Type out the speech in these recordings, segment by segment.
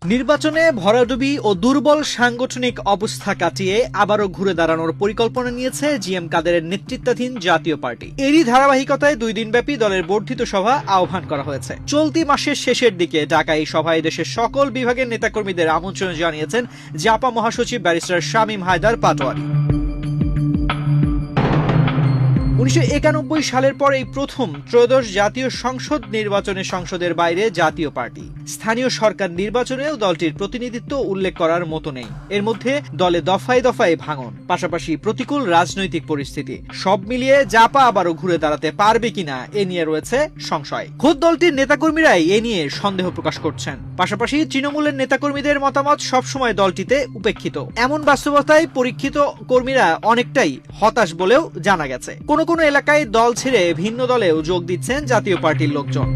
নির্বাচনে ভরাডুবি ও দুর্বল সাংগঠনিক অবস্থা কাটিয়ে আবারও ঘুরে দাঁড়ানোর পরিকল্পনা নিয়েছে জিএম কাদেরের নেতৃত্বাধীন জাতীয় পার্টি। এরই ধারাবাহিকতায় 2 দিনব্যাপী দলের বর্ধিত সভা আহ্বান করা হয়েছে। চলতি মাসের শেষের দিকে ঢাকায় এই সভায় দেশের সকল বিভাগের নেতাকর্মীদের আমন্ত্রণ জানিয়েছেন জাপা মহাসচিব ব্যারিস্টার শামীম হায়দার পাটোয়ারি। 1991 সালের পর এই প্রথম ত্রয়োদশ জাতীয় সংসদ নির্বাচনে সংসদের বাইরে জাতীয় পার্টি। স্থানীয় সরকার নির্বাচনেও দলটির প্রতিনিধিত্ব উল্লেখ করার মতো নেই। এর মধ্যে দলে দফায় দফায় ভাঙন, পাশাপাশি প্রতিকূল রাজনৈতিক পরিস্থিতি। সব মিলিয়ে জাপা আবারও ঘুরে দাঁড়াতে পারবে কিনা এ নিয়ে রয়েছে সংশয়। খোদ দলটির নেতাকর্মীরাই এ নিয়ে সন্দেহ প্রকাশ করছেন। পাশাপাশি তৃণমূলের নেতাকর্মীদের মতামত সবসময় দলটিতে উপেক্ষিত। এমন বাস্তবতায় পরীক্ষিত কর্মীরা অনেকটাই হতাশ বলেও জানা গেছে। কোন কোন এলাকায় দল ছেড়ে ভিন্ন দলেও যোগ দিচ্ছেন জাতীয় পার্টির লোকজন।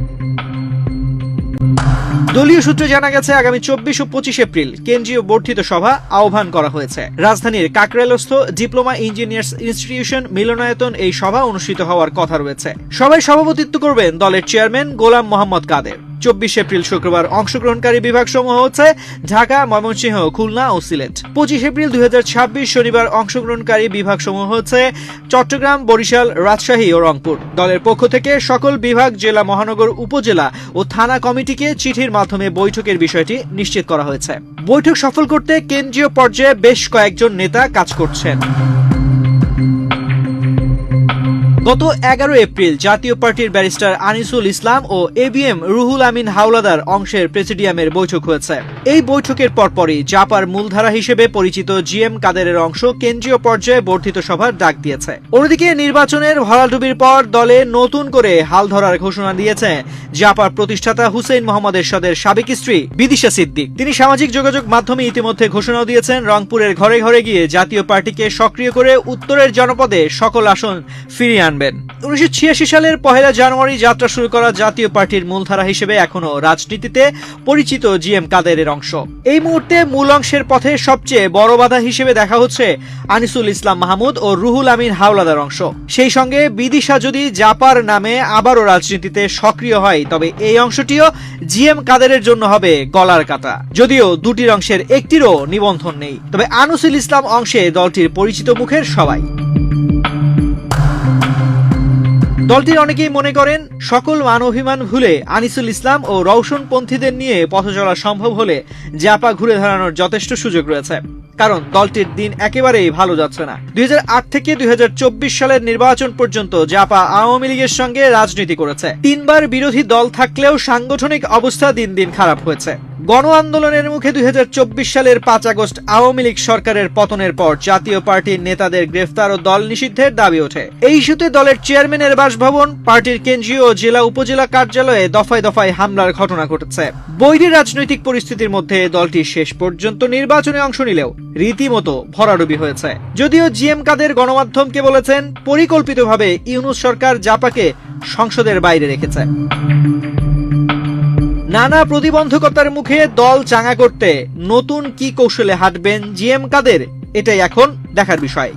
দলীয় সূত্রে জানা গেছে আগামী 24 ও 25 এপ্রিল কেন্দ্রীয় বর্ধিত সভা আহ্বান করা হয়েছে। রাজধানীর কাকরাইলস্থ ডিপ্লোমা ইঞ্জিনিয়ার্স ইনস্টিটিউশন মিলনায়তন এই সভা অনুষ্ঠিত হওয়ার কথা রয়েছে। সভায় সভাপতিত্ব করবেন দলের চেয়ারম্যান গোলাম মোহাম্মদ কাদের। 24 এপ্রিল শুক্রবার অংশগ্রহণকারী বিভাগসমূহ হচ্ছে ঢাকা, ময়মনসিংহ, খুলনা ও সিলেট। 25 এপ্রিল 2026 শনিবার অংশগ্রহণকারী বিভাগসমূহ হচ্ছে চট্টগ্রাম, বরিশাল, রাজশাহী ও রংপুর। দলের পক্ষ থেকে সকল বিভাগ, জেলা, মহানগর, উপজেলা ও থানা কমিটিকে চিঠির মাধ্যমে বৈঠকের বিষয়টি নিশ্চিত করা হয়েছে। বৈঠক সফল করতে কেন্দ্রীয় পর্যায়ে বেশ কয়েকজন নেতা কাজ করছেন। গত 11 এপ্রিল জাতীয় পার্টির ব্যারিস্টার আনিসুল ইসলাম ও এবিএম রুহুল আমিন হাওলাদার অংশের প্রেসিডিয়ামের বৈঠক হয়েছে। এই বৈঠকের পরপরই জাপার মূলধারা হিসেবে পরিচিত জিএম কাদেরের অংশ কেন্দ্রীয় পর্যায়ে বর্ধিত সভার ডাক দিয়েছে। অন্যদিকে নির্বাচনের ভরাডুবির পর দলে নতুন করে হাল ধরার ঘোষণা দিয়েছে জাপার প্রতিষ্ঠাতা হুসেইন মোহাম্মদ এরশাদের সাবেক স্ত্রী বিদিশা সিদ্দিক। তিনি সামাজিক যোগাযোগ মাধ্যমে ইতিমধ্যে ঘোষণাও দিয়েছেন রংপুরের ঘরে ঘরে গিয়ে জাতীয় পার্টিকে সক্রিয় করে উত্তরের জনপদে সকল আসন ফিরিয়ে আনবেন। 1986 সালের 1 জানুয়ারি যাত্রা শুরু করা জাতীয় পার্টির মূলধারা হিসেবে এখনো রাজনীতিতে পরিচিত জিএম কাদেরের অংশ। এই মুহূর্তে মূল অংশের পথে সবচেয়ে বড় বাধা হিসেবে দেখা হচ্ছে আনিসুল ইসলাম মাহমুদ ও রুহুল আমিন হাওলাদার অংশ। সেই সঙ্গে বিদিশা যদি জাপার নামে আবারও রাজনীতিতে সক্রিয় হয়, তবে এই অংশটিও জিএম কাদেরের জন্য হবে গলার কাটা। যদিও দুটির অংশের একটিরও নিবন্ধন নেই, তবে আনিসুল ইসলাম অংশে দলটির পরিচিত মুখের সবাই। দলটির অনেকেই মনে করেন সকল মান অভিমান ভুলে আনিসুল ইসলাম ও রওশনপন্থীদের নিয়ে পথ চলা সম্ভব হলে জাপা ঘুরে দাঁড়ানোর যথেষ্ট সুযোগ রয়েছে। কারণ দলটির দিন একেবারেই ভালো যাচ্ছে না। 2008 থেকে 2024 সালের নির্বাচন পর্যন্ত জাপা আওয়ামী লীগের সঙ্গে রাজনীতি করেছে। 3 বার বিরোধী দল থাকলেও সাংগঠনিক অবস্থা দিন দিন খারাপ হয়েছে। গণ আন্দোলনের মুখে 2024 সালের 5 আগস্ট আওয়ামী লীগ সরকারের পতনের পর জাতীয় পার্টির নেতাদের গ্রেফতার ও দল নিষিদ্ধের দাবি ওঠে। এই ইস্যুতে দলের চেয়ারম্যানের বাসভবন, পার্টির কেন্দ্রীয় ও জেলা উপজেলা কার্যালয়ে দফায় দফায় হামলার ঘটনা ঘটেছে। বৈরী রাজনৈতিক পরিস্থিতির মধ্যে দলটি শেষ পর্যন্ত নির্বাচনে অংশ নিলেও রীতিমতো ভরাডুবি হয়েছে। যদিও জিএম কাদের গণমাধ্যমকে বলেছেন পরিকল্পিতভাবে ইউনূস সরকার জাপাকে সংসদের বাইরে রেখেছে। নানা প্রতিবন্ধকতার মুখে দল চাঙ্গা করতে নতুন কি কৌশলে হাঁটবেন জিএম কাদের, এটাই এখন দেখার বিষয়।